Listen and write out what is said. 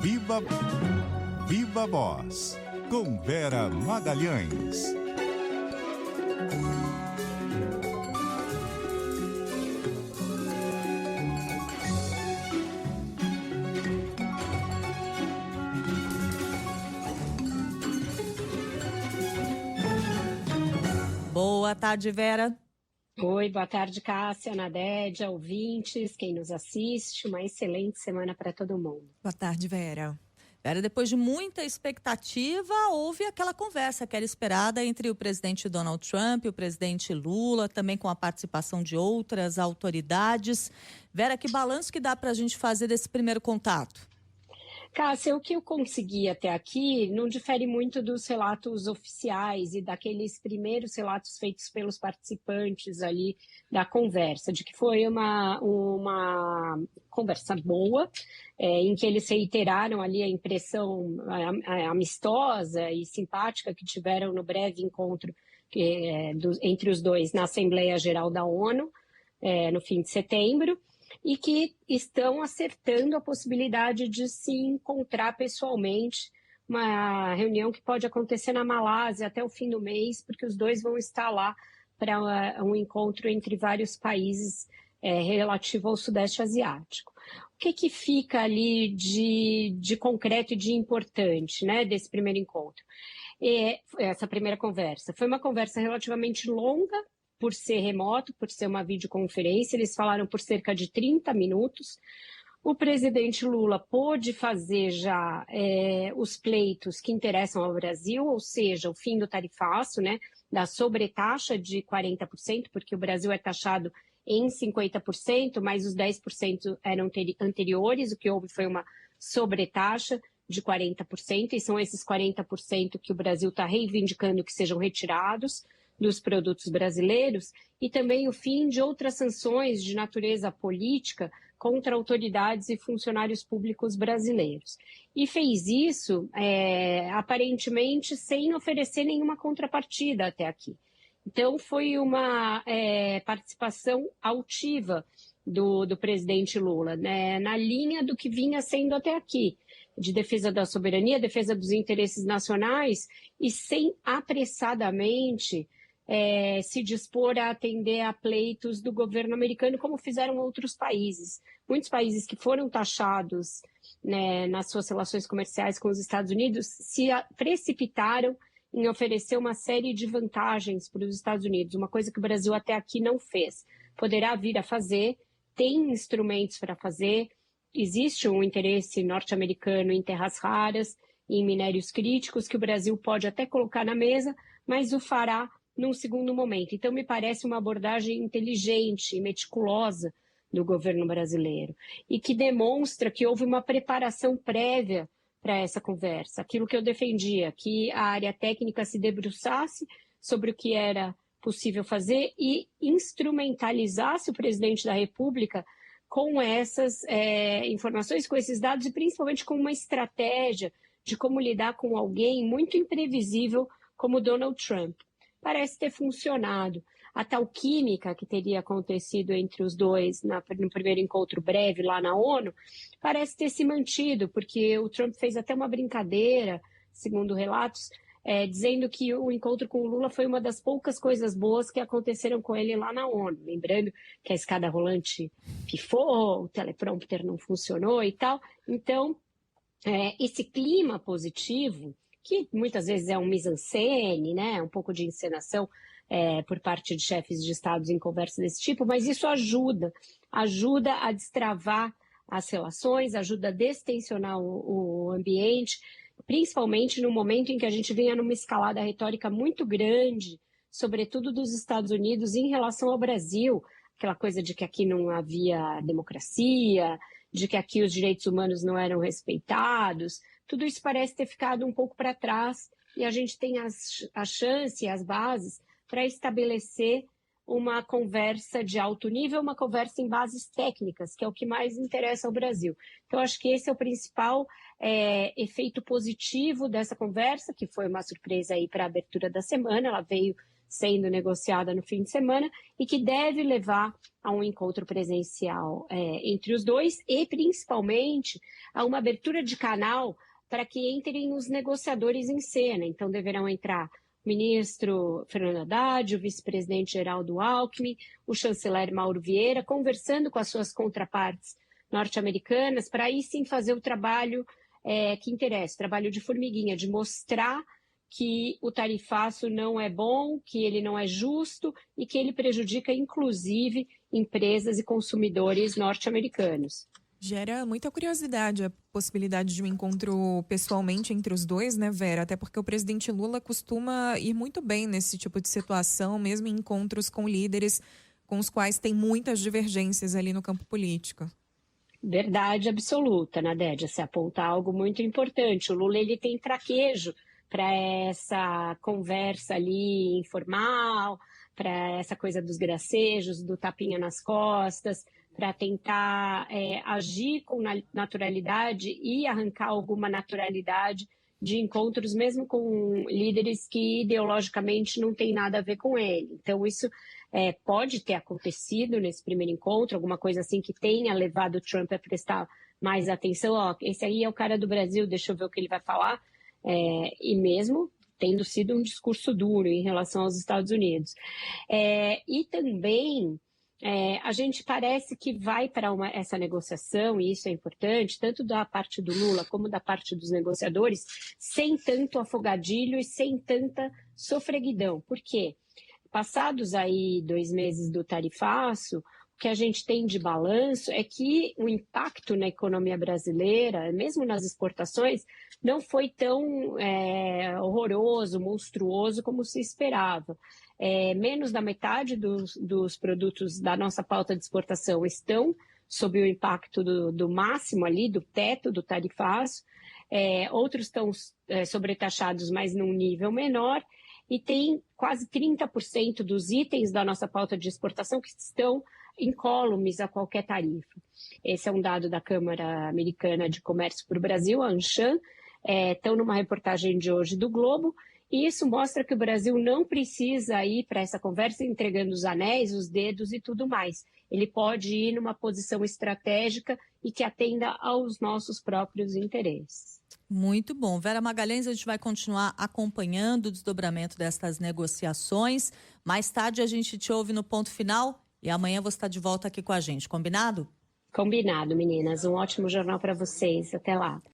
Viva, Viva Voz, com Vera Magalhães. Boa tarde, Vera. Oi, boa tarde, Cássia, Nadédia, ouvintes, quem nos assiste. Uma excelente semana para todo mundo. Boa tarde, Vera. Vera, depois de muita expectativa, houve aquela conversa que era esperada entre o presidente Donald Trump e o presidente Lula, também com a participação de outras autoridades. Vera, que balanço que dá para a gente fazer desse primeiro contato? Cássia, o que eu consegui até aqui não difere muito dos relatos oficiais e daqueles primeiros relatos feitos pelos participantes ali da conversa, de que foi uma conversa boa, em que eles reiteraram ali a impressão amistosa e simpática que tiveram no breve encontro entre os dois na Assembleia Geral da ONU, no fim de setembro, e que estão acertando a possibilidade de se encontrar pessoalmente, uma reunião que pode acontecer na Malásia até o fim do mês, porque os dois vão estar lá para um encontro entre vários países relativo ao Sudeste Asiático. O que fica ali de concreto e de importante, né, desse primeiro encontro? Essa primeira conversa foi uma conversa relativamente longa, por ser remoto, por ser uma videoconferência, eles falaram por cerca de 30 minutos. O presidente Lula pôde fazer já os pleitos que interessam ao Brasil, ou seja, o fim do tarifaço, né, da sobretaxa de 40%, porque o Brasil é taxado em 50%, mas os 10% eram anteriores, o que houve foi uma sobretaxa de 40%, e são esses 40% que o Brasil está reivindicando que sejam retirados dos produtos brasileiros, e também o fim de outras sanções de natureza política contra autoridades e funcionários públicos brasileiros. E fez isso, aparentemente, sem oferecer nenhuma contrapartida até aqui. Então, foi uma participação altiva do presidente Lula, né, na linha do que vinha sendo até aqui, de defesa da soberania, defesa dos interesses nacionais, e sem apressadamente se dispor a atender a pleitos do governo americano, como fizeram outros países. Muitos países que foram taxados, né, nas suas relações comerciais com os Estados Unidos se precipitaram em oferecer uma série de vantagens para os Estados Unidos, uma coisa que o Brasil até aqui não fez. Poderá vir a fazer, tem instrumentos para fazer, existe um interesse norte-americano em terras raras, em minérios críticos, que o Brasil pode até colocar na mesa, mas o fará num segundo momento. Então, me parece uma abordagem inteligente e meticulosa do governo brasileiro, e que demonstra que houve uma preparação prévia para essa conversa. Aquilo que eu defendia, que a área técnica se debruçasse sobre o que era possível fazer e instrumentalizasse o presidente da República com essas informações, com esses dados, e principalmente com uma estratégia de como lidar com alguém muito imprevisível como Donald Trump. Parece ter funcionado. A tal química que teria acontecido entre os dois no primeiro encontro breve lá na ONU, parece ter se mantido, porque o Trump fez até uma brincadeira, segundo relatos, dizendo que o encontro com o Lula foi uma das poucas coisas boas que aconteceram com ele lá na ONU. Lembrando que a escada rolante pifou, o teleprompter não funcionou e tal. Então, esse clima positivo, que muitas vezes é um mise-en-scène, né, um pouco de encenação por parte de chefes de estados em conversa desse tipo, mas isso ajuda a destravar as relações, ajuda a destensionar o ambiente, principalmente no momento em que a gente vinha numa escalada retórica muito grande, sobretudo dos Estados Unidos, em relação ao Brasil, aquela coisa de que aqui não havia democracia, de que aqui os direitos humanos não eram respeitados. Tudo isso parece ter ficado um pouco para trás, e a gente tem a chance e as bases para estabelecer uma conversa de alto nível, uma conversa em bases técnicas, que é o que mais interessa ao Brasil. Então, acho que esse é o principal efeito positivo dessa conversa, que foi uma surpresa aí para a abertura da semana. Ela veio sendo negociada no fim de semana e que deve levar a um encontro presencial entre os dois e, principalmente, a uma abertura de canal para que entrem os negociadores em cena. Então, deverão entrar o ministro Fernando Haddad, o vice-presidente Geraldo Alckmin, o chanceler Mauro Vieira, conversando com as suas contrapartes norte-americanas, para aí sim fazer o trabalho que interessa, o trabalho de formiguinha, de mostrar que o tarifaço não é bom, que ele não é justo e que ele prejudica, inclusive, empresas e consumidores norte-americanos. Gera muita curiosidade a possibilidade de um encontro pessoalmente entre os dois, né, Vera? Até porque o presidente Lula costuma ir muito bem nesse tipo de situação, mesmo em encontros com líderes com os quais tem muitas divergências ali no campo político. Verdade absoluta, Nadédia. Você aponta algo muito importante. O Lula ele tem traquejo para essa conversa ali informal, para essa coisa dos gracejos, do tapinha nas costas, para tentar agir com naturalidade e arrancar alguma naturalidade de encontros, mesmo com líderes que ideologicamente não tem nada a ver com ele. Então, isso pode ter acontecido nesse primeiro encontro, alguma coisa assim que tenha levado o Trump a prestar mais atenção. Ó, esse aí é o cara do Brasil, deixa eu ver o que ele vai falar. E mesmo tendo sido um discurso duro em relação aos Estados Unidos. E também a gente parece que vai para essa negociação, e isso é importante, tanto da parte do Lula como da parte dos negociadores, sem tanto afogadilho e sem tanta sofreguidão. Por quê? Passados aí 2 meses do tarifaço, o que a gente tem de balanço é que o impacto na economia brasileira, mesmo nas exportações, não foi tão horroroso, monstruoso como se esperava. Menos da metade dos produtos da nossa pauta de exportação estão sob o impacto do máximo ali, do teto do tarifaço. Outros estão sobretaxados, mas num nível menor. E tem quase 30% dos itens da nossa pauta de exportação que estão incólumes a qualquer tarifa. Esse é um dado da Câmara Americana de Comércio para o Brasil, a ANCHAM, estão numa reportagem de hoje do Globo, e isso mostra que o Brasil não precisa ir para essa conversa entregando os anéis, os dedos e tudo mais. Ele pode ir numa posição estratégica e que atenda aos nossos próprios interesses. Muito bom. Vera Magalhães, a gente vai continuar acompanhando o desdobramento destas negociações. Mais tarde a gente te ouve no ponto final e amanhã você está de volta aqui com a gente, combinado? Combinado, meninas. Um ótimo jornal para vocês. Até lá.